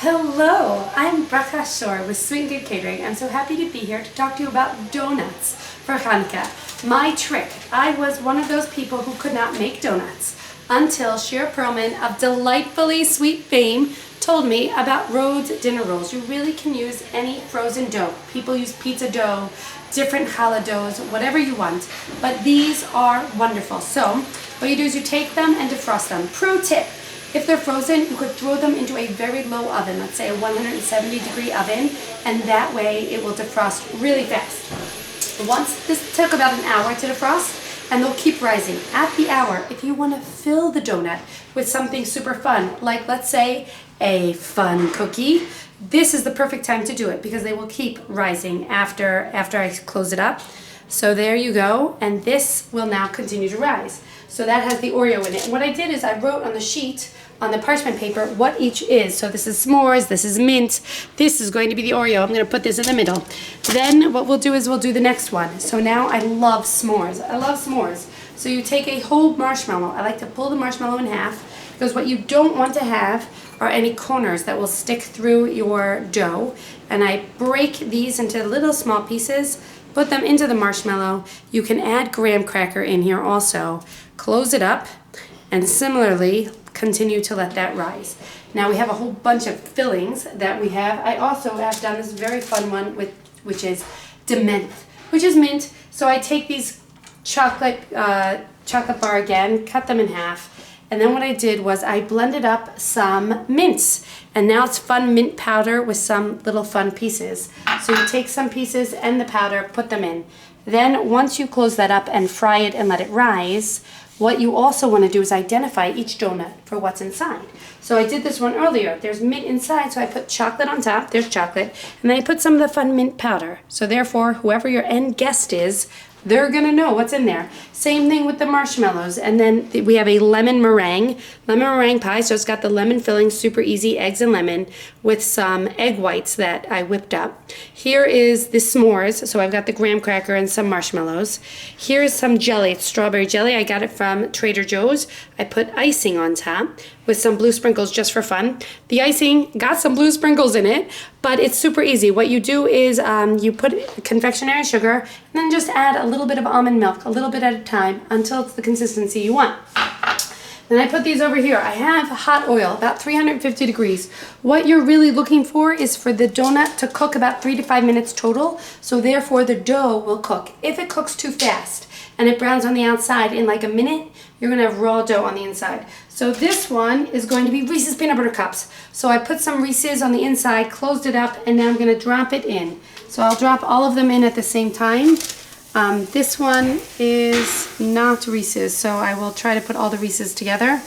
Hello, I'm Bracha Shor with Sweet Good Catering. I'm so happy to be here to talk to you about donuts for Chanukah. My trick. I was one of those people who could not make donuts until Shir Perlman of Delightfully Sweet fame told me about Rhodes dinner rolls. You really can use any frozen dough. People use pizza dough, different challah doughs, whatever you want, but these are wonderful. So what you do is you take them and defrost them. Pro tip. If they're frozen, you could throw them into a very low oven, let's say a 170-degree oven, and that way it will defrost really fast. This took about an hour to defrost, and they'll keep rising. At the hour, if you want to fill the donut with something super fun, like let's say a fun cookie, this is the perfect time to do it because they will keep rising after I close it up. So there you go, and this will now continue to rise. So that has the Oreo in it. And what I did is I wrote on the sheet, on the parchment paper, what each is. So this is s'mores, this is mint, this is going to be the Oreo. I'm going to put this in the middle. Then what we'll do is we'll do the next one. So now I love s'mores. I love s'mores. So you take a whole marshmallow. I like to pull the marshmallow in half because what you don't want to have are any corners that will stick through your dough. And I break these into little small pieces, put them into the marshmallow. You can add graham cracker in here also. Close it up, and similarly continue to let that rise. Now we have a whole bunch of fillings that we have. I also have done this very fun one which is Doughnuts, which is mint. So I take these chocolate bar again, cut them in half, and then what I did was I blended up some mints, and now it's fun mint powder with some little fun pieces. So you take some pieces and the powder, put them in. Then once you close that up and fry it and let it rise, what you also want to do is identify each donut for what's inside. So I did this one earlier. There's mint inside, so I put chocolate on top. There's chocolate. And then I put some of the fun mint powder. So therefore, whoever your end guest is, they're going to know what's in there. Same thing with the marshmallows. And then we have a lemon meringue pie. So it's got the lemon filling, super easy, eggs and lemon, with some egg whites that I whipped up. Here is the s'mores. So I've got the graham cracker and some marshmallows. Here is some jelly. It's strawberry jelly. I got it from Trader Joe's. I put icing on top with some blue sprinkles just for fun. The icing got some blue sprinkles in it, but it's super easy. What you do is you put confectionery sugar and then just add a little bit of almond milk, a little bit at a time, until it's the consistency you want. Then I put these over here. I have hot oil, about 350 degrees. What you're really looking for is for the donut to cook about 3 to 5 minutes total, so therefore the dough will cook. If it cooks too fast and it browns on the outside in like a minute, you're gonna have raw dough on the inside. So this one is going to be Reese's Peanut Butter Cups. So I put some Reese's on the inside, closed it up, and now I'm gonna drop it in. So I'll drop all of them in at the same time. This one is not Reese's, so I will try to put all the Reese's together.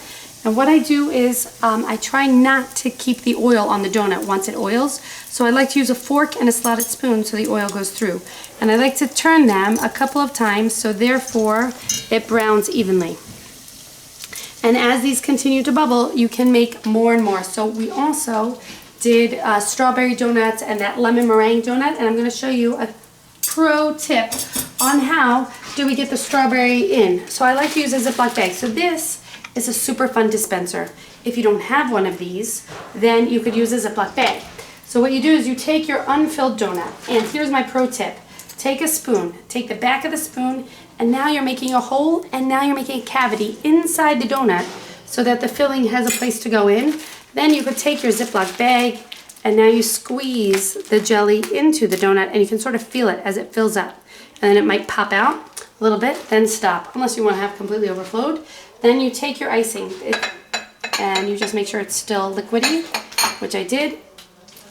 And what I do is I try not to keep the oil on the donut once it oils. So I like to use a fork and a slotted spoon so the oil goes through. And I like to turn them a couple of times so therefore it browns evenly. And as these continue to bubble, you can make more and more. So we also did strawberry donuts and that lemon meringue donut, and I'm going to show you a pro tip on how do we get the strawberry in. So I like to use a Ziploc bag. So this is a super fun dispenser. If you don't have one of these, then you could use a Ziploc bag. So what you do is you take your unfilled donut, and here's my pro tip. Take a spoon, take the back of the spoon, and now you're making a hole, and now you're making a cavity inside the donut so that the filling has a place to go in. Then you could take your Ziploc bag, and now you squeeze the jelly into the donut, and you can sort of feel it as it fills up. And then it might pop out a little bit, then stop, unless you want to have completely overflowed. Then you take your icing, and you just make sure it's still liquidy, which I did.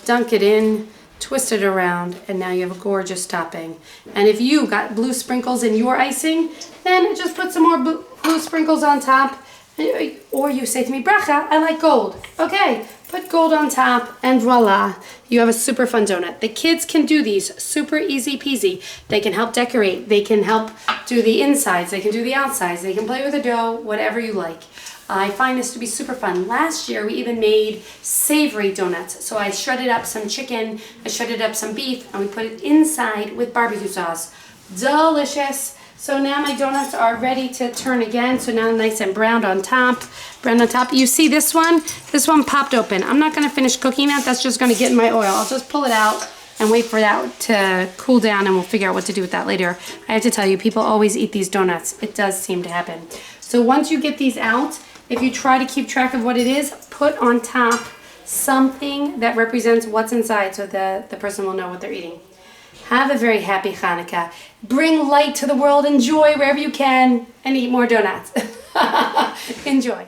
Dunk it in, twist it around, and now you have a gorgeous topping. And if you got blue sprinkles in your icing, then just put some more blue sprinkles on top. Or you say to me, Bracha, I like gold. Okay, put gold on top, and voila, you have a super fun donut. The kids can do these super easy peasy. They can help decorate. They can help do the insides. They can do the outsides. They can play with the dough, whatever you like. I find this to be super fun. Last year, we even made savory donuts. So I shredded up some chicken, I shredded up some beef, and we put it inside with barbecue sauce. Delicious. So now my donuts are ready to turn again. So now nice and browned on top. Brown on top. You see this one? This one popped open. I'm not going to finish cooking that. That's just going to get in my oil. I'll just pull it out and wait for that to cool down, and we'll figure out what to do with that later. I have to tell you, people always eat these donuts. It does seem to happen. So once you get these out, if you try to keep track of what it is, put on top something that represents what's inside so that the person will know what they're eating. Have a very happy Chanukah. Bring light to the world. Enjoy wherever you can and eat more donuts. Enjoy.